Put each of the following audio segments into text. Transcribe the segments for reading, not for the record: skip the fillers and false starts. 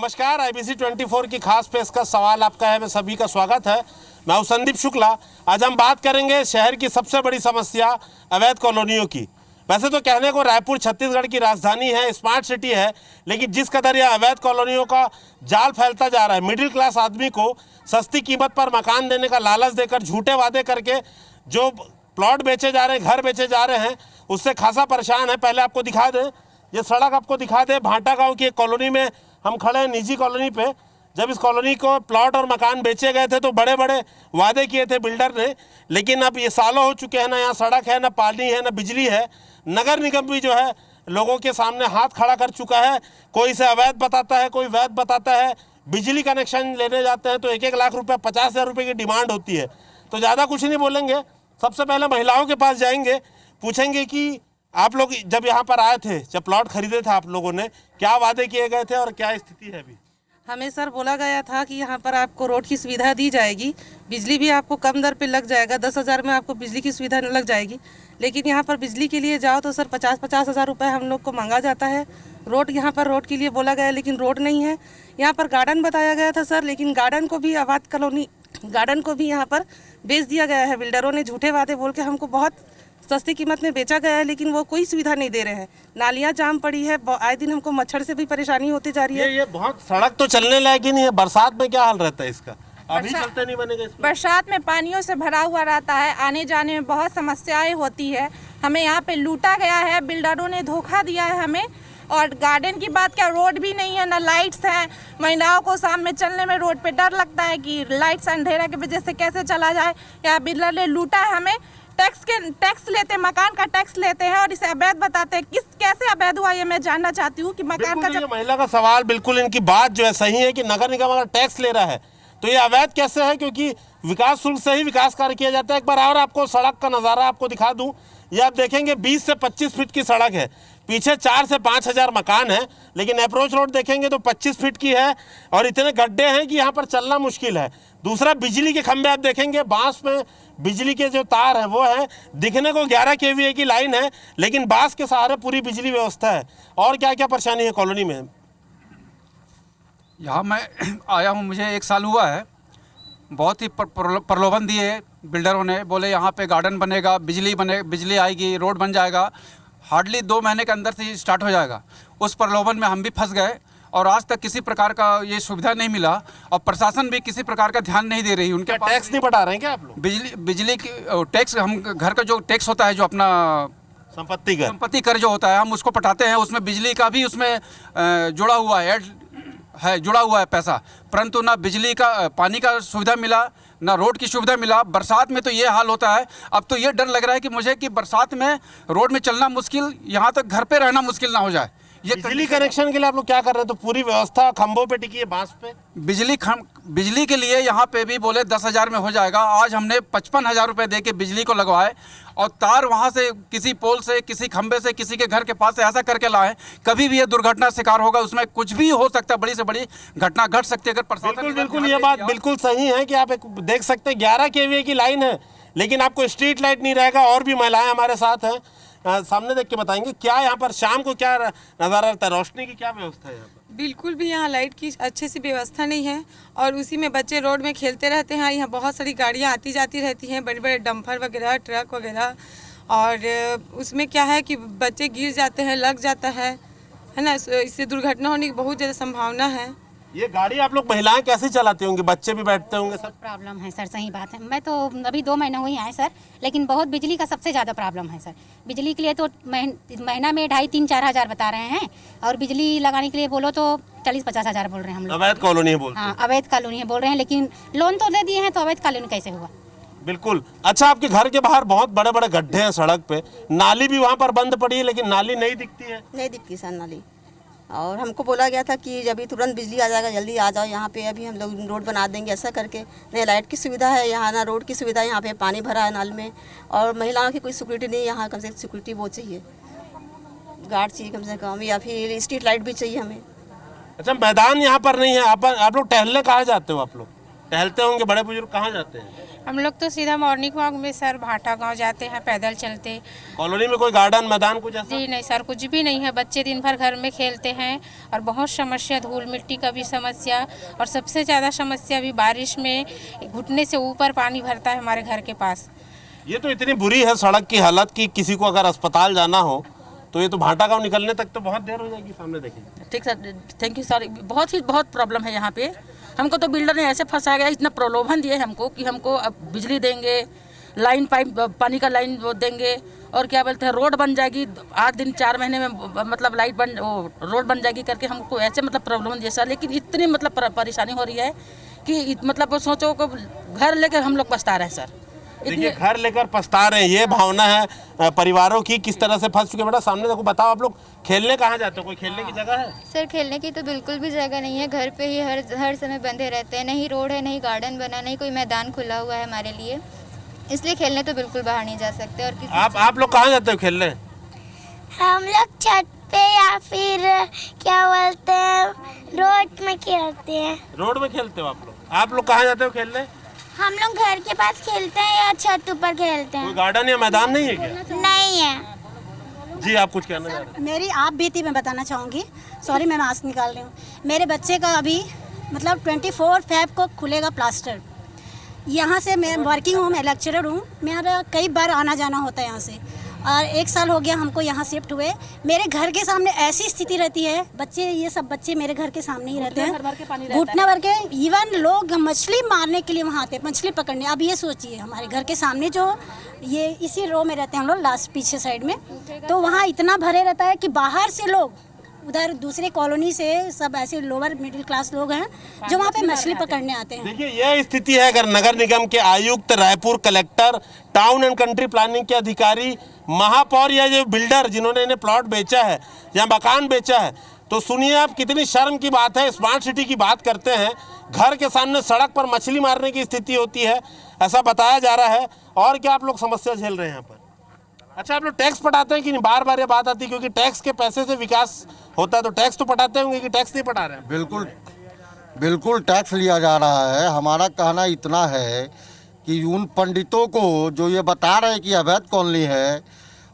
नमस्कार, IBC 24 की खास पेशकश सवाल आपका है, मैं सभी का स्वागत है। मैं हूं संदीप शुक्ला। आज हम बात करेंगे शहर की सबसे बड़ी समस्या अवैध कॉलोनियों की। वैसे तो कहने को रायपुर छत्तीसगढ़ की राजधानी है, स्मार्ट सिटी है, लेकिन जिस कदर यह अवैध कॉलोनियों का जाल फैलता जा रहा है, मिडिल क्लास आदमी को सस्ती कीमत पर मकान देने का लालच देकर झूठे वादे करके जो प्लॉट बेचे जा रहे हैं, घर बेचे जा रहे हैं, उससे खासा परेशान है। पहले आपको दिखा दें, ये सड़क आपको दिखा दें, भाटा गाँव की एक कॉलोनी में हम खड़े हैं, निजी कॉलोनी पे। जब इस कॉलोनी को प्लॉट और मकान बेचे गए थे तो बड़े बड़े वादे किए थे बिल्डर ने, लेकिन अब ये सालों हो चुके हैं, ना यहाँ सड़क है, ना पानी है, ना बिजली है। नगर निगम भी जो है लोगों के सामने हाथ खड़ा कर चुका है। कोई इसे अवैध बताता है, कोई वैध बताता है। बिजली कनेक्शन लेने जाते हैं तो 1-1 लाख रुपये, 50,000 रुपये की डिमांड होती है। तो ज़्यादा कुछ नहीं बोलेंगे, सबसे पहले महिलाओं के पास जाएंगे, पूछेंगे कि आप लोग जब यहाँ पर आए थे, जब प्लॉट खरीदे थे आप लोगों ने, क्या वादे किए गए थे और क्या स्थिति है अभी? हमें सर बोला गया था कि यहाँ पर आपको रोड की सुविधा दी जाएगी, बिजली भी आपको कम दर पे लग जाएगा, 10,000 में आपको बिजली की सुविधा लग जाएगी। लेकिन यहाँ पर बिजली के लिए जाओ तो सर 50-50 हज़ार रुपये हम लोग को मांगा जाता है। रोड यहाँ पर रोड के लिए बोला गया, लेकिन रोड नहीं है। यहाँ पर गार्डन बताया गया था सर, लेकिन गार्डन को भी अवैध कॉलोनी गार्डन को भी यहाँ पर बेच दिया गया है। बिल्डरों ने झूठे वादे बोल के हमको बहुत सस्ती कीमत में बेचा गया है, लेकिन वो कोई सुविधा नहीं दे रहे हैं। नालियाँ जाम पड़ी है, आए दिन हमको मच्छर से भी परेशानी होती जा रही है। ये बहुत सड़क तो चलने लायक ही नहीं है। बरसात में क्या हाल रहता है इसका? अभी चलते नहीं बनेगा इसमें। बरसात में पानियों से भरा हुआ रहता है, आने जाने में बहुत समस्याएं होती है। हमें यहाँ पे लूटा गया है, बिल्डरों ने धोखा दिया है हमें। और गार्डन की बात क्या, रोड भी नहीं है, ना लाइट्स हैं। महिलाओं को शाम में चलने में रोड पे डर लगता है कि लाइट्स अंधेरा की वजह से कैसे चला जाए। या बिल्डर ने लूटा है हमें। टैक्स लेते हैं, मकान का टैक्स लेते हैं और इसे अवैध बताते हैं। कैसे अवैध हुआ ये मैं जानना चाहती हूँ कि मकान का जब महिला का सवाल, बिल्कुल इनकी बात जो है सही है कि नगर निगम अगर टैक्स ले रहा है तो ये अवैध कैसे है, क्योंकि विकास शुल्क से ही विकास कार्य किया जाता है। एक बार और आपको सड़क का नज़ारा आपको दिखा दूं, ये आप देखेंगे 20 से 25 फीट की सड़क है, पीछे 4 से 5 हज़ार मकान है, लेकिन अप्रोच रोड देखेंगे तो 25 फीट की है और इतने गड्ढे हैं कि यहाँ पर चलना मुश्किल है। दूसरा, बिजली के खंभे आप देखेंगे, बांस में बिजली के जो तार हैं वो है, दिखने को 11 kVA की लाइन है, लेकिन बांस के सहारे पूरी बिजली व्यवस्था है। और क्या क्या परेशानी है कॉलोनी में? यहाँ मैं आया हूँ, मुझे 1 साल हुआ है। बहुत ही प्रलोभन दिए बिल्डरों ने, बोले यहाँ पे गार्डन बनेगा, बिजली आएगी, रोड बन जाएगा। हार्डली 2 महीने के अंदर से स्टार्ट हो जाएगा। उस प्रलोभन में हम भी फंस गए और आज तक किसी प्रकार का ये सुविधा नहीं मिला और प्रशासन भी किसी प्रकार का ध्यान नहीं दे रही। उनके टैक्स नहीं बढ़ा रहे हैं क्या आप लोग? बिजली की टैक्स, हम घर का जो टैक्स होता है, जो अपना संपत्ति कर जो होता है, हम उसको पटाते हैं। उसमें बिजली का भी उसमें जुड़ा हुआ है, जुड़ा हुआ है पैसा, परंतु ना बिजली का, पानी का सुविधा मिला, ना रोड की सुविधा मिला। बरसात में तो ये हाल होता है। अब तो ये डर लग रहा है कि मुझे कि बरसात में रोड में चलना मुश्किल, यहाँ तक घर पे रहना मुश्किल ना हो जाए। ये बिजली कनेक्शन के लिए आप लोग क्या कर रहे हैं? तो पूरी व्यवस्था खंभों पे टिकी है, बांस पे। बिजली के लिए यहाँ पे भी बोले 10,000 में हो जाएगा। आज हमने 55,000 रुपये दे के बिजली को लगवाए और तार वहाँ से किसी पोल से, किसी खंभे से, किसी के घर के पास से ऐसा करके लाए। कभी भी ये दुर्घटना शिकार होगा, उसमें कुछ भी हो सकता है, बड़ी से बड़ी घटना घट सकती है। अगर प्रशासन बिल्कुल ये बात बिल्कुल सही है कि आप एक देख सकते हैं 11 kVA की लाइन है, लेकिन आपको स्ट्रीट लाइट नहीं रहेगा। और भी महिलाएं हमारे साथ हैं, सामने देख के बताएंगे क्या यहाँ पर शाम को क्या नज़ारा रहता है, रोशनी की क्या व्यवस्था है यहाँ पर? बिल्कुल भी यहाँ लाइट की अच्छे से व्यवस्था नहीं है और उसी में बच्चे रोड में खेलते रहते हैं। यहाँ बहुत सारी गाड़ियाँ आती जाती रहती हैं, बड़े बड़े डंपर वगैरह, ट्रक वगैरह, और उसमें क्या है कि बच्चे गिर जाते हैं, लग जाता है ना। इससे दुर्घटना होने की बहुत ज़्यादा संभावना है। ये गाड़ी आप लोग महिलाएं कैसे चलाती होंगी? बच्चे भी बैठते होंगे, सब प्रॉब्लम है सर। सही बात है। मैं तो अभी 2 महीने हुए हैं सर, लेकिन बहुत बिजली का सबसे ज़्यादा प्रॉब्लम है सर। बिजली के लिए तो महीना में 2,500-3,000 हज़ार बता रहे हैं, और बिजली लगाने के लिए बोलो तो 40-50 हज़ार बोल रहे हैं हम लोग। अवैध कॉलोनी है बोलते हैं। हाँ, अवैध कॉलोनी है बोल रहे हैं, लेकिन लोन तो दे दिए हैं, तो अवैध कॉलोनी कैसे हुआ? बिल्कुल। अच्छा, आपके घर के बाहर बहुत बड़े बड़े गड्ढे हैं सड़क पे, नाली भी वहाँ पर बंद पड़ी है, लेकिन नाली नहीं दिखती है। नहीं दिखती सर नाली। और हमको बोला गया था कि जब भी तुरंत बिजली आ जाएगा, जल्दी आ जाओ यहाँ पे, अभी हम लोग रोड बना देंगे, ऐसा करके। नहीं लाइट की सुविधा है यहाँ, ना रोड की सुविधा है, यहाँ पे पानी भरा है नाल में, और महिलाओं की कोई सिक्योरिटी नहीं। यहाँ कम से कम सिक्योरिटी वो चाहिए, गार्ड चाहिए कम से कम, या फिर स्ट्रीट लाइट भी चाहिए हमें। अच्छा, मैदान यहाँ पर नहीं है। आप लोग टहलने कहाँ जाते हो आप लोग? टहलते होंगे बड़े बुजुर्ग, कहाँ जाते हैं? हम लोग तो सीधा मॉर्निंग वॉक में सर भाटा गांव जाते हैं पैदल चलते। कॉलोनी में कोई गार्डन मैदान कुछ ऐसा? जी नहीं सर, कुछ भी नहीं है। बच्चे दिन भर घर में खेलते हैं और बहुत समस्या, धूल मिट्टी का भी समस्या, और सबसे ज़्यादा समस्या भी बारिश में घुटने से ऊपर पानी भरता है हमारे घर के पास। ये तो इतनी बुरी है सड़क की हालत कि किसी को अगर अस्पताल जाना हो तो ये तो भाटा गांव निकलने तक तो बहुत देर हो जाएगी। सामने देखिए। ठीक सर, थैंक यू सर। बहुत प्रॉब्लम है यहाँ पे। हमको तो बिल्डर ने ऐसे फंसाया गया, इतना प्रलोभन दिए हमको कि हमको अब बिजली देंगे, लाइन पाइप पानी का लाइन वो देंगे, और क्या बोलते हैं रोड बन जाएगी 8 दिन 4 महीने में, मतलब लाइट बन वो रोड बन जाएगी करके हमको ऐसे मतलब प्रॉब्लम दिए सर। लेकिन इतनी मतलब परेशानी हो रही है कि मतलब सोचो को घर लेकर हम लोग पछता रहे हैं सर। देखिए, घर लेकर पछता रहे हैं, ये भावना है परिवारों की। किस तरह से फंस चुके। बेटा सामने देखो, बताओ आप लोग खेलने कहाँ जाते हो? कोई खेलने की जगह है? सर खेलने की तो बिल्कुल भी जगह नहीं है, घर पे ही हर समय बंधे रहते हैं। नहीं रोड है, नहीं गार्डन बना, नहीं कोई मैदान खुला हुआ है हमारे लिए, इसलिए खेलने तो बिल्कुल बाहर नहीं जा सकते। और आप लोग कहाँ जाते हो खेलने? हम लोग छत पे या फिर क्या बोलते हैं रोड में खेलते हैं। रोड में खेलते हो आप लोग कहाँ जाते हो खेलने? हम लोग घर के पास खेलते हैं या छत ऊपर खेलते हैं। कोई गार्डन या मैदान नहीं है क्या? नहीं है। जी, आप कुछ कहना चाह रहे हैं? मेरी आप बीती मैं बताना चाहूँगी। सॉरी, मैं मास्क निकाल रही हूँ। मेरे बच्चे का अभी मतलब 24 फेब को खुलेगा प्लास्टर। यहाँ से मैं वर्किंग हूँ, मैं लेक्चरर हूँ, मेरा कई बार आना जाना होता है यहाँ से, और 1 साल हो गया हमको यहाँ शिफ्ट हुए। मेरे घर के सामने ऐसी स्थिति रहती है, बच्चे ये सब बच्चे मेरे घर के सामने ही रहते हैं, घुटना भर के। इवन लोग मछली मारने के लिए वहाँ आते हैं, मछली पकड़ने। अब ये सोचिए, हमारे घर के सामने जो ये इसी रो में रहते हैं हम लोग, लास्ट पीछे साइड में, तो वहाँ इतना भरे रहता है कि बाहर से लोग, उधर दूसरे कॉलोनी से सब ऐसे लोअर मिडिल क्लास लोग हैं जो वहाँ पे मछली पकड़ने आते हैं। देखिए, यह स्थिति है। अगर नगर निगम के आयुक्त, Raipur collector, town and country planning के अधिकारी, महापौर या जो बिल्डर जिन्होंने इन्हें प्लॉट बेचा है या मकान बेचा है, तो सुनिए आप, कितनी शर्म की बात है। स्मार्ट सिटी की बात करते हैं, घर के सामने सड़क पर मछली मारने की स्थिति होती है, ऐसा बताया जा रहा है। और क्या आप लोग समस्या झेल रहे हैं यहाँ पर? अच्छा, आप लोग टैक्स पटाते हैं कि नहीं? बार बार ये बात आती है, क्योंकि टैक्स के पैसे से विकास होता है, तो टैक्स तो पटाते होंगे कि टैक्स नहीं पटा रहे हैं? बिल्कुल टैक्स लिया जा रहा है। हमारा कहना इतना है कि उन पंडितों को जो ये बता रहे हैं कि अवैध कॉलोनी है,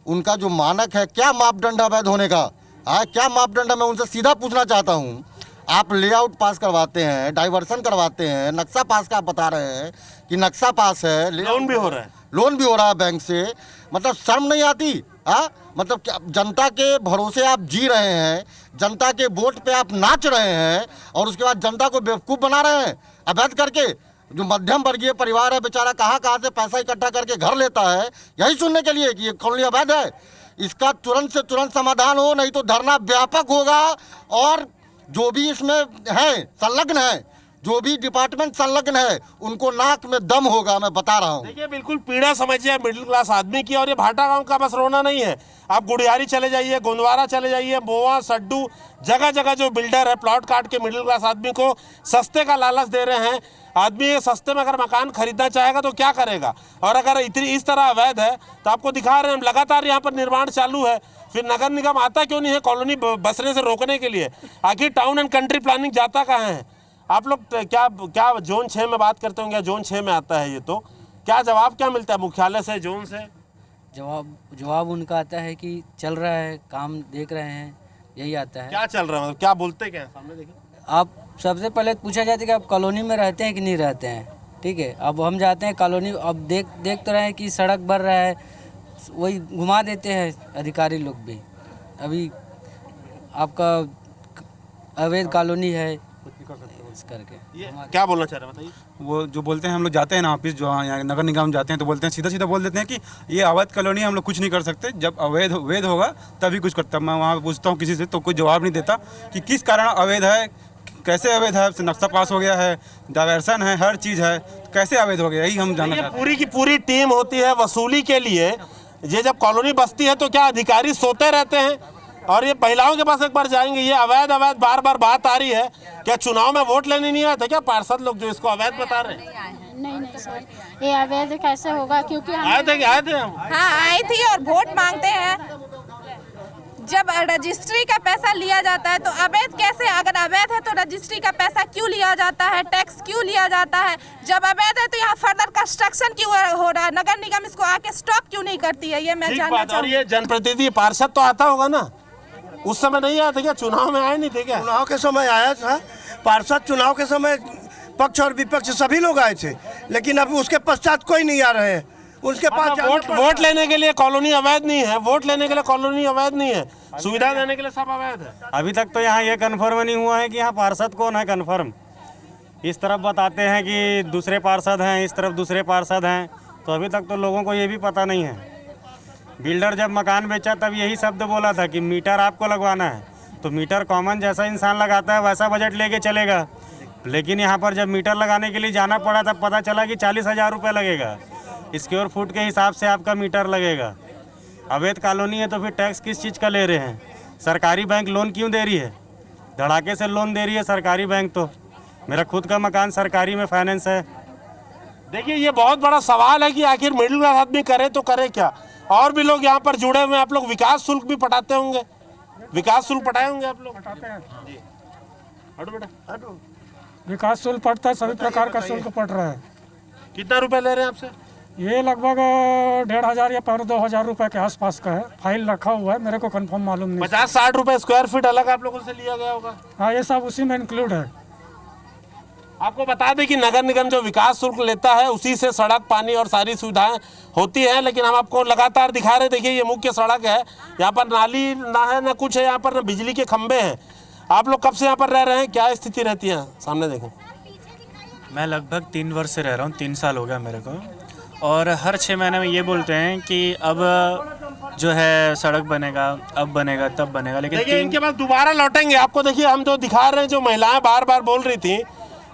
उनका जो मानक है, क्या मापदंड अवैध होने का, क्या मापदंड है, मैं उनसे सीधा पूछना चाहता हूँ। आप लेआउट पास करवाते हैं, डाइवर्सन करवाते हैं, नक्शा पास का आप बता रहे हैं कि नक्शा पास है, लोन भी हो रहा है, लोन भी हो रहा है बैंक से। मतलब शर्म नहीं आती? मतलब क्या जनता के भरोसे आप जी रहे हैं, जनता के वोट पे आप नाच रहे हैं, और उसके बाद जनता को बेवकूफ़ बना रहे हैं अवैध करके। जो मध्यम वर्गीय परिवार है बेचारा, कहाँ से पैसा इकट्ठा करके घर लेता है, यही सुनने के लिए कि ये कॉलोनी अवैध है। इसका तुरंत से तुरंत समाधान हो, नहीं तो धरना व्यापक होगा। और जो भी इसमें है संलग्न है, जो भी डिपार्टमेंट संलग्न है, उनको नाक में दम होगा, मैं बता रहा हूँ। देखिए, बिल्कुल पीड़ा समझिए मिडिल क्लास आदमी की। और ये भाटा गांव का बस रोना नहीं है, आप गुड़ियारी चले जाइए, गोंदवारा चले जाइए, मोवा, सड्डू, जगह जगह जो बिल्डर है प्लॉट काट के मिडिल क्लास आदमी को सस्ते का लालच दे रहे हैं। आदमी ये सस्ते में अगर मकान खरीदना चाहेगा तो क्या करेगा? और अगर इतनी इस तरह अवैध है तो आपको दिखा रहे हैं, लगातार यहाँ पर निर्माण चालू है। फिर नगर निगम आता क्यों नहीं है कॉलोनी बसने से रोकने के लिए? आखिर टाउन एंड कंट्री प्लानिंग जाता कहाँ है? आप लोग क्या जोन 6 में बात करते होंगे, जोन 6 में आता है ये, तो क्या जवाब क्या मिलता है मुख्यालय से, जोन से? जवाब उनका आता है कि चल रहा है, काम देख रहे हैं, यही आता है। क्या चल रहा है, मतलब क्या बोलते क्या है? सामने देखिए। आप सबसे पहले पूछा जाता है कि आप कॉलोनी में रहते हैं कि नहीं रहते हैं, ठीक है। अब हम जाते हैं कॉलोनी, अब देख तो रहे हैं कि सड़क बन रहा है, वही घुमा देते हैं अधिकारी लोग भी। अभी आपका अवैध कॉलोनी है इस करके। ये क्या बोलना चाह रहे हैं बताइए? वो जो बोलते हैं, हम लोग जाते हैं ना ऑफिस, जो यहाँ नगर निगम जाते हैं, तो बोलते हैं, सीधा बोल देते हैं कि ये अवैध कॉलोनी, हम लोग कुछ नहीं कर सकते, जब अवैध होगा तभी कुछ करता। मैं वहाँ पूछता हूँ किसी से, तो कोई जवाब नहीं देता कि किस कारण अवैध है, कैसे अवैध है। नक्शा पास हो गया है, डायवर्सन है, हर चीज़ है, कैसे अवैध हो गया, यही हम जानना चाहते हैं। पूरी की पूरी टीम होती है वसूली के लिए। ये जब कॉलोनी बसती है तो क्या अधिकारी सोते रहते हैं? और ये महिलाओं के पास एक बार जाएंगे, ये अवैध बार बात आ रही है। क्या चुनाव में वोट लेने नहीं आए थे क्या पार्षद लोग जो इसको अवैध बता रहे हैं? नहीं सर, ये अवैध कैसे होगा? क्योंकि आए थे हम। हाँ आए थी और वोट मांगते हैं। जब रजिस्ट्री का पैसा लिया जाता है तो अवैध कैसे, अगर अवैध है तो रजिस्ट्री का पैसा क्यों लिया जाता है, टैक्स क्यों लिया जाता है? जब अवैध है तो यहाँ फर्दर कंस्ट्रक्शन क्यों हो रहा है? नगर निगम इसको आके स्टॉप क्यों नहीं करती है? ये मैं जानना चाहूँगी। ये जनप्रतिनिधि पार्षद तो आता होगा ना, उस समय नहीं आया था क्या? चुनाव में आए नहीं थे क्या? चुनाव के समय आया था पार्षद, चुनाव के समय पक्ष और विपक्ष सभी लोग आए थे, लेकिन अब उसके पश्चात कोई नहीं आ रहे हैं। उसके पास वोट लेने के लिए कॉलोनी अवैध नहीं है, वोट लेने के लिए कॉलोनी अवैध नहीं है, सुविधा देने के लिए सब अवैध है। अभी तक तो यहाँ ये कन्फर्म नहीं हुआ है कि यहाँ पार्षद कौन है। कन्फर्म इस तरफ बताते हैं कि दूसरे पार्षद हैं, इस तरफ दूसरे पार्षद हैं, तो अभी तक तो लोगों को ये भी पता नहीं है। बिल्डर जब मकान बेचा तब यही शब्द बोला था कि मीटर आपको लगवाना है, तो मीटर कॉमन जैसा इंसान लगाता है वैसा बजट लेके चलेगा। लेकिन यहाँ पर जब मीटर लगाने के लिए जाना पड़ा तब पता चला कि 40,000 रुपये लगेगा, स्क्वायर फुट के हिसाब से आपका मीटर लगेगा। अवैध कॉलोनी है तो फिर टैक्स किस चीज़ का ले रहे हैं? सरकारी बैंक लोन क्यों दे रही है? धड़ाके से लोन दे रही है सरकारी बैंक। तो मेरा खुद का मकान सरकारी में फाइनेंस है। देखिए ये बहुत बड़ा सवाल है कि आखिर मिडिल क्लास आदमी करे तो करे क्या। और भी लोग यहाँ पर जुड़े हुए हैं। आप लोग विकास शुल्क भी पटाते होंगे, विकास शुल्क पटाए होंगे आप लोग? पटाते हैं जी। हटो बेटा हटो। विकास शुल्क पड़ता है, सभी प्रकार का शुल्क पड़ रहा है। कितना रुपए ले रहे हैं आपसे? ये लगभग 1,500 या 2,000 रुपए के आसपास का है। फाइल रखा हुआ है, मेरे को कंफर्म मालूम नहीं। 50-60 रुपए स्क्वायर फीट अलग आप लोगों से लिया गया होगा? हाँ, ये सब उसी में इंक्लूड है। आपको बता दें कि नगर निगम जो विकास शुल्क लेता है उसी से सड़क, पानी और सारी सुविधाएं होती हैं। लेकिन हम आपको लगातार दिखा रहे, देखिए ये मुख्य सड़क है, यहाँ पर नाली ना है ना कुछ है, यहाँ पर ना बिजली के खंभे हैं। आप लोग कब से यहाँ पर रह रहे हैं, क्या स्थिति रहती है? सामने देखें। मैं लगभग 3 वर्ष से रह रहा हूँ, 3 साल हो गया मेरे को। और हर 6 महीने में ये बोलते हैं कि अब जो है सड़क बनेगा, अब बनेगा, तब बनेगा, लेकिन देखिए इनके पास दोबारा लौटेंगे। आपको देखिए हम जो दिखा रहे हैं, जो महिलाएं बार बार बोल रही थी,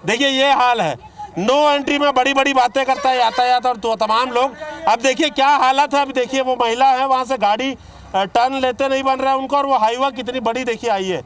देखिए ये हाल है। नो एंट्री में बड़ी बड़ी बातें करता है यातायात और तो तमाम लोग। अब देखिए क्या हालत है। अब देखिए वो महिला है, वहाँ से गाड़ी टर्न लेते नहीं बन रहा है उनको। और वो हाईवा कितनी बड़ी देखिए आई है,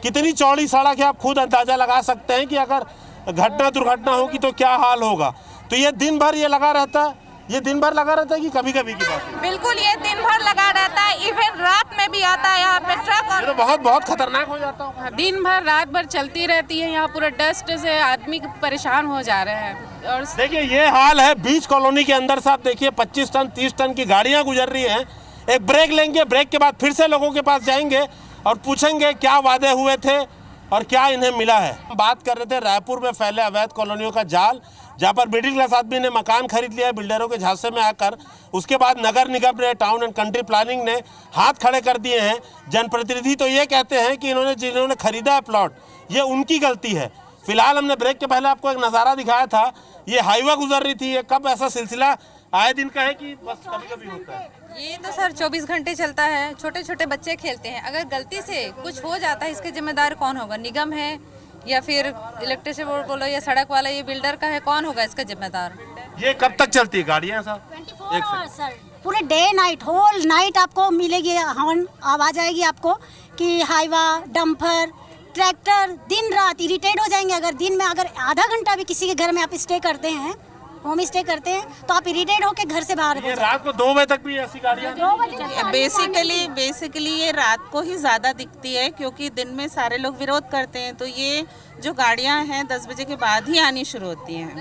कितनी चौड़ी सड़क है। आप खुद अंदाजा लगा सकते हैं कि अगर घटना दुर्घटना होगी तो क्या हाल होगा। तो ये दिन भर ये लगा रहता है, ये दिन भर लगा रहता है कि कभी कभी की बात है? बिल्कुल, ये दिन भर लगा रहता है, इवन रात में भी आता है यहाँ पे ट्रक। और तो बहुत बहुत खतरनाक हो जाता है। दिन भर रात भर चलती रहती है यहाँ, पूरा डस्ट से आदमी परेशान हो जा रहे हैं। और देखिए ये हाल है बीच कॉलोनी के अंदर से। आप देखिए 25 टन 30 टन की गाड़ियाँ गुजर रही हैं। एक ब्रेक लेंगे, ब्रेक के बाद फिर से लोगों के पास जाएंगे और पूछेंगे क्या वादे हुए थे और क्या इन्हें मिला है। बात कर रहे थे रायपुर में फैले अवैध कॉलोनियों का जाल, जहां पर मिडिल क्लास आदमी ने मकान खरीद लिया है बिल्डरों के झांसे में आकर। उसके बाद नगर निगम ने, टाउन एंड कंट्री प्लानिंग ने हाथ खड़े कर दिए हैं। जनप्रतिनिधि तो ये कहते हैं कि जिन्होंने खरीदा है प्लॉट, ये उनकी गलती है। फिलहाल हमने ब्रेक के पहले आपको एक नज़ारा दिखाया था, ये हाईवा गुजर रही थी। ये कब ऐसा सिलसिला आए दिन का है कि बस कभी कभी होता है? ये तो सर 24 घंटे चलता है। छोटे छोटे बच्चे खेलते हैं, अगर गलती से कुछ हो जाता है इसके जिम्मेदार कौन होगा? निगम है या फिर इलेक्ट्रिसिटी बोर्ड बोलो या सड़क वाला, ये बिल्डर का है, कौन होगा इसका जिम्मेदार? ये कब तक चलती है गाड़ियाँ सर? 24 आवर्स सर, पूरे डे नाइट, होल नाइट आपको मिलेगी हॉर्न आवाज आएगी आपको कि हाईवा, डंपर, ट्रैक्टर, दिन रात इरिटेट हो जाएंगे। अगर दिन में अगर आधा घंटा भी किसी के घर में आप स्टे करते हैं, होम स्टे करते हैं, तो आप इरिटेट होकर घर से बाहर। ये रात को 2 बजे तक भी ऐसी गाड़ियाँ? बेसिकली ये रात को ही ज़्यादा दिखती है, क्योंकि दिन में सारे लोग विरोध करते हैं। तो ये जो गाड़ियाँ हैं 10 बजे के बाद ही आनी शुरू होती हैं।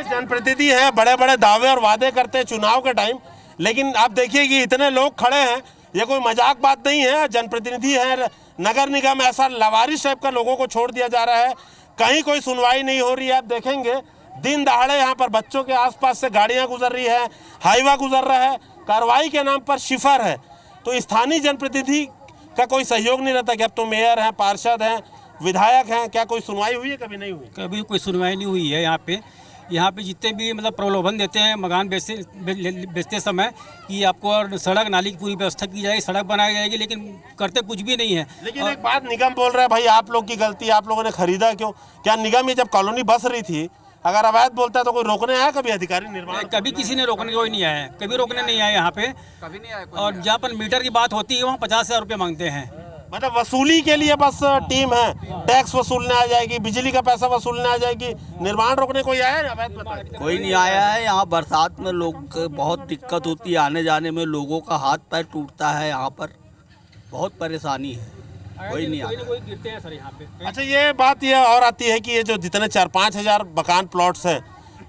जनप्रतिनिधि हैं, बड़े बड़े दावे और वादे करते हैं चुनाव के टाइम, लेकिन आप देखिए कि इतने लोग खड़े हैं, ये कोई मजाक बात नहीं है। जनप्रतिनिधि है, नगर निगम ऐसा लवारिश टाइप का लोगों को छोड़ दिया जा रहा है, कहीं कोई सुनवाई नहीं हो रही है। आप देखेंगे दिन दहाड़े यहाँ पर बच्चों के आसपास से गाड़ियाँ गुजर रही है, हाईवा गुजर रहा है, कार्रवाई के नाम पर शिफर है। तो स्थानीय जनप्रतिनिधि का कोई सहयोग नहीं रहता कि अब तो मेयर हैं, पार्षद हैं, विधायक हैं, क्या कोई सुनवाई हुई है? कभी नहीं हुई, कभी कोई सुनवाई नहीं हुई है। यहाँ पे जितने भी मतलब प्रलोभन देते हैं मकान बेचते समय कि आपको सड़क नाली की पूरी व्यवस्था की जाएगी, सड़क बनाई जाएगी, लेकिन करते कुछ भी नहीं है। लेकिन एक बात निगम बोल रहा है, भाई आप लोग की गलती, आप लोगों ने खरीदा क्यों? क्या निगम ये जब कॉलोनी बस रही थी, अगर अवैध बोलता है तो कोई रोकने आया कभी? अधिकारी निर्माण कभी किसी ने रोकने कोई नहीं आया, कभी रोकने नहीं आया यहाँ पे। कभी नहीं आया। और जहाँ पर मीटर की बात होती है वहाँ 50,000 रुपये मांगते हैं। मतलब वसूली के लिए बस टीम है, टैक्स वसूलने आ जाएगी, बिजली का पैसा वसूलने आ जाएगी, निर्माण रोकने कोई आया है अवैध बताइए? कोई नहीं आया है। यहाँ बरसात में लोग को बहुत दिक्कत होती है, आने जाने में लोगों का हाथ पैर टूटता है, यहाँ पर बहुत परेशानी है, कोई नहीं आया। कोई गिरते हैं सर यहाँ पे। अच्छा, ये बात ये और आती है कि ये जो जितने 4-5 हज़ार मकान प्लॉट्स हैं,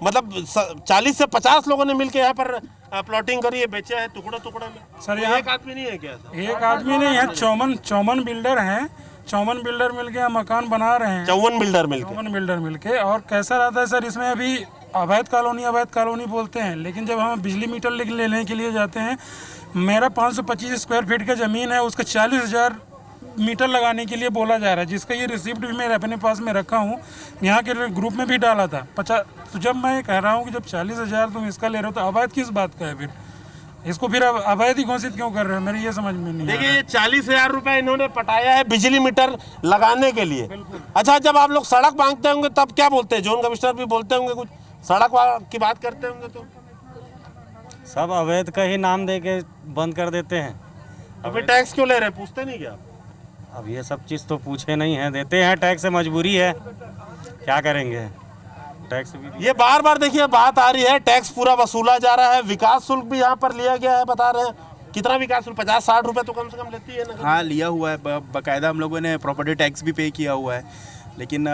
मतलब 40 से 50 लोगों ने मिलकर यहाँ पर प्लॉटिंग करी है, बेचा है टुकड़े टुकड़े में। सर यहाँ एक आदमी नहीं है क्या? एक आदमी नहीं है, 54 बिल्डर हैं, 54 बिल्डर मिलके यहाँ मकान बना रहे हैं। 54 बिल्डर मिलके। और कैसा रहता है सर, इसमें अभी अवैध कॉलोनी बोलते हैं, लेकिन जब हम बिजली मीटर लेने के लिए जाते हैं, मेरा 525 स्क्वायर फीट का ज़मीन है, उसका 40,000 मीटर लगाने के लिए बोला जा रहा है, जिसका ये रिसिप्ट भी मैं अपने पास में रखा हूँ, यहाँ के ग्रुप में भी डाला था 50। तो जब मैं कह रहा हूँ कि जब 40,000 तुम इसका ले रहे हो तो अवैध किस बात का है फिर? इसको फिर अवैध ही घोषित क्यों कर रहे हो, मेरे ये समझ में नहीं। देखिए 40,000 रुपए इन्होंने पटाया है बिजली मीटर लगाने के लिए। अच्छा, जब आप लोग सड़क मांगते होंगे तब क्या बोलते हैं? जोन कमिश्नर भी बोलते होंगे कुछ, सड़क की बात करते होंगे तो सब अवैध का ही नाम दे के बंद कर देते हैं। अभी टैक्स क्यों ले रहे हैं, पूछते नहीं क्या? अब ये सब चीज़ तो पूछे नहीं है, देते हैं टैक्स से, मजबूरी है, क्या करेंगे। टैक्स भी ये बार बार देखिए बात आ रही है, टैक्स पूरा वसूला जा रहा है, विकास शुल्क भी यहाँ पर लिया गया है, बता रहे हैं। कितना विकास शुल्क? 50-60 रुपए तो कम से कम लेती है ना? हाँ, लिया हुआ है, बाकायदा हम लोगों ने प्रॉपर्टी टैक्स भी पे किया हुआ है। लेकिन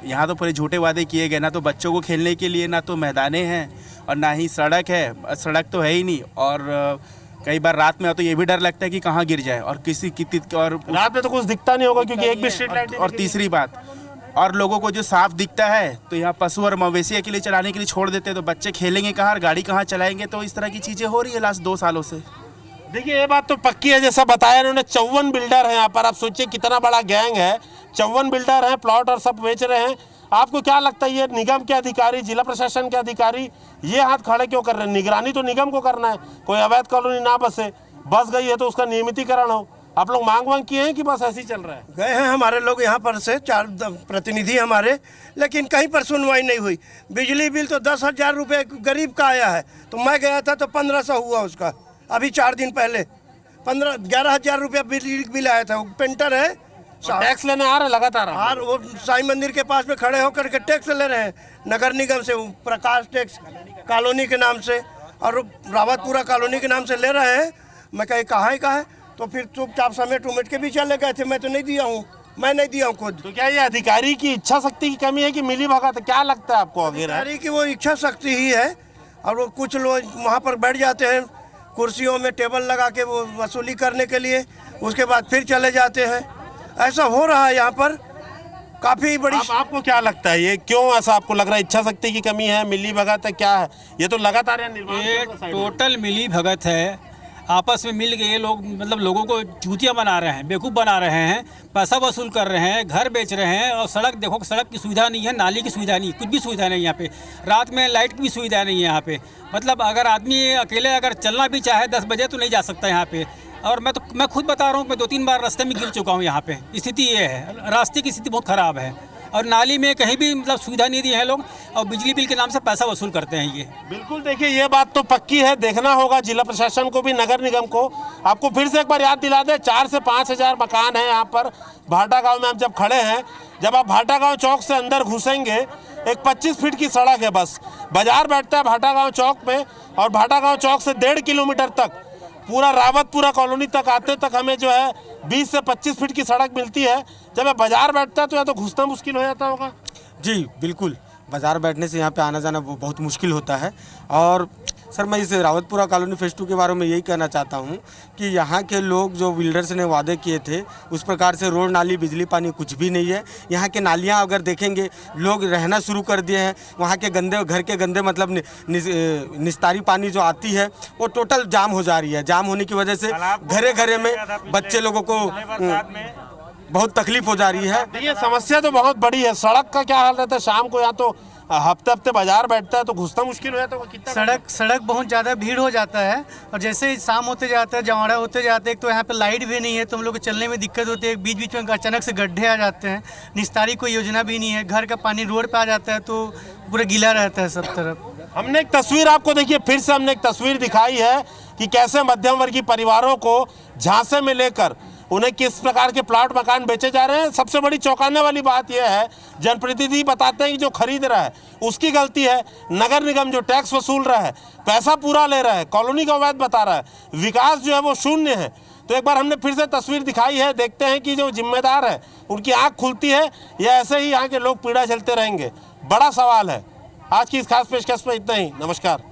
यहाँ तो पूरे झूठे वादे किए गए, ना तो बच्चों को खेलने के लिए ना तो मैदाने हैं और ना ही सड़क है। सड़क तो है ही नहीं, और कई बार रात में तो ये भी डर लगता है कि कहाँ गिर जाए, और किसी की और रात में तो कुछ दिखता नहीं होगा क्योंकि एक भी स्ट्रीट लाइट। और तीसरी बात, और लोगों को जो साफ दिखता है तो यहाँ पशु और मवेशी के लिए चलाने के लिए छोड़ देते हैं, तो बच्चे खेलेंगे कहाँ और गाड़ी कहाँ चलाएंगे। तो इस तरह की चीज़ें हो रही है लास्ट 2 सालों से। देखिए ये बात तो पक्की है, जैसा बताया इन्होंने, 54 बिल्डर हैं यहाँ पर। आप सोचिए कितना बड़ा गैंग है, 54 बिल्डर हैं, प्लॉट और सब बेच रहे हैं। आपको क्या लगता है ये निगम के अधिकारी, जिला प्रशासन के अधिकारी ये हाथ खड़े क्यों कर रहे हैं? निगरानी तो निगम को करना है, कोई अवैध कॉलोनी ना बस गई है तो उसका नियमितीकरण हो। आप लोग मांग किए हैं कि बस ऐसे ही चल रहा है? गए हैं हमारे लोग यहाँ पर से 4 प्रतिनिधि हमारे, लेकिन कहीं पर सुनवाई नहीं हुई। बिजली बिल तो 10,000 रुपये गरीब का आया है, तो मैं गया था तो 1500 हुआ उसका। अभी 4 दिन पहले 11,000 रुपया बिजली बिल आया था। वो पेंटर है, टैक्स लेने आ रहे लगातार, और वो साईं मंदिर के पास में खड़े होकर के टैक्स ले रहे हैं नगर निगम से, प्रकाश टैक्स कॉलोनी के नाम से और रावतपुरा कॉलोनी के नाम से ले रहे हैं। मैं कहीं कहाँ का है, तो फिर चुपचाप समेट उमेट के भी चले गए थे। मैं तो नहीं दिया हूँ, मैं नहीं दिया हूँ खुद। तो क्या ये अधिकारी की इच्छा शक्ति की कमी है कि मिली भगत? क्या लगता है आपको? अधिकारी की वो इच्छा शक्ति ही है, और वो कुछ लोग वहाँ पर बैठ जाते हैं कुर्सियों में टेबल लगा के वो वसूली करने के लिए, उसके बाद फिर चले जाते हैं। ऐसा हो रहा है यहाँ पर काफ़ी बड़ी। आपको क्या लगता है ये क्यों ऐसा आपको लग रहा है? इच्छा शक्ति की कमी है, मिली भगत है, क्या है? ये तो लगातार ये टोटल मिली भगत है। आपस में मिल के ये लोग मतलब लोगों को चूतिया बना रहे हैं, बेवकूफ़ बना रहे हैं, पैसा वसूल कर रहे हैं, घर बेच रहे हैं। और सड़क देखो, सड़क की सुविधा नहीं है, नाली की सुविधा नहीं, कुछ भी सुविधा नहीं यहाँ पे। रात में लाइट की भी सुविधा नहीं है यहाँ पे। मतलब अगर आदमी अकेले अगर चलना भी चाहे 10 बजे तो नहीं जा सकता यहाँ पे। और मैं खुद बता रहा हूँ, मैं 2-3 बार रास्ते में गिर चुका हूँ यहाँ पे। स्थिति ये है, रास्ते की स्थिति बहुत ख़राब है, और नाली में कहीं भी मतलब सुविधा नहीं दी है लोग, और बिजली बिल के नाम से पैसा वसूल करते हैं ये। बिल्कुल, देखिए ये बात तो पक्की है, देखना होगा जिला प्रशासन को भी, नगर निगम को। आपको फिर से एक बार याद दिला दें, 4 से 5 हज़ार मकान है यहाँ पर भाटा गाँव में। हम जब खड़े हैं, जब आप भाटा गाँव चौक से अंदर घुसेंगे, एक 25 फीट की सड़क है, बस बाजार बैठता है भाटा गाँव चौक में, और भाटा गाँव चौक से 1.5 किलोमीटर तक पूरा रावतपुरा कॉलोनी तक आते तक हमें जो है 20 से 25 फीट की सड़क मिलती है। जब मैं बाजार बैठता है तो या तो घुसना मुश्किल हो जाता होगा। जी बिल्कुल, बाज़ार बैठने से यहाँ पे आना जाना वो बहुत मुश्किल होता है। और सर मैं इस रावतपुरा कॉलोनी फेज 2 के बारे में यही कहना चाहता हूँ कि यहाँ के लोग जो बिल्डर्स ने वादे किए थे उस प्रकार से रोड, नाली, बिजली, पानी कुछ भी नहीं है। यहाँ के नालियाँ अगर देखेंगे, लोग रहना शुरू कर दिए हैं। वहाँ के गंदे घर के गंदे मतलब निस्तारी पानी जो आती है वो टोटल जाम हो जा रही है। जाम होने की वजह से घरे घरे में बच्चे लोगों को बहुत तकलीफ हो जा रही है। ये समस्या तो बहुत बड़ी है। सड़क का क्या हाल रहता है? शाम को या तो हफ्ते बाजार बैठता है तो घुसना मुश्किल हो जाता है। कितना सड़क बहुत ज़्यादा भीड़ हो जाता है, और जैसे ही शाम होते जाता है, जवाड़ा होते जाते हैं, तो यहाँ पे लाइट भी नहीं है, तो हम लोग को चलने में दिक्कत होती है। बीच बीच में अचानक से गड्ढे आ जाते हैं, निस्तारी कोई योजना भी नहीं है, घर का पानी रोड पे आ जाता है तो पूरा गीला रहता है सब तरफ। हमने एक तस्वीर आपको देखिए, फिर से हमने एक तस्वीर दिखाई है कि कैसे मध्यम वर्गीय परिवारों को झांसे में लेकर उन्हें किस प्रकार के प्लाट मकान बेचे जा रहे हैं। सबसे बड़ी चौंकाने वाली बात यह है, जनप्रतिनिधि बताते हैं कि जो खरीद रहा है उसकी गलती है, नगर निगम जो टैक्स वसूल रहा है, पैसा पूरा ले रहा है, कॉलोनी का अवैध बता रहा है, विकास जो है वो शून्य है। तो एक बार हमने फिर से तस्वीर दिखाई है, देखते हैं कि जो जिम्मेदार है उनकी आंख खुलती है या ऐसे ही यहाँ के लोग पीड़ा झेलते रहेंगे, बड़ा सवाल है। आज की इस खास पेशकश में इतना ही। नमस्कार।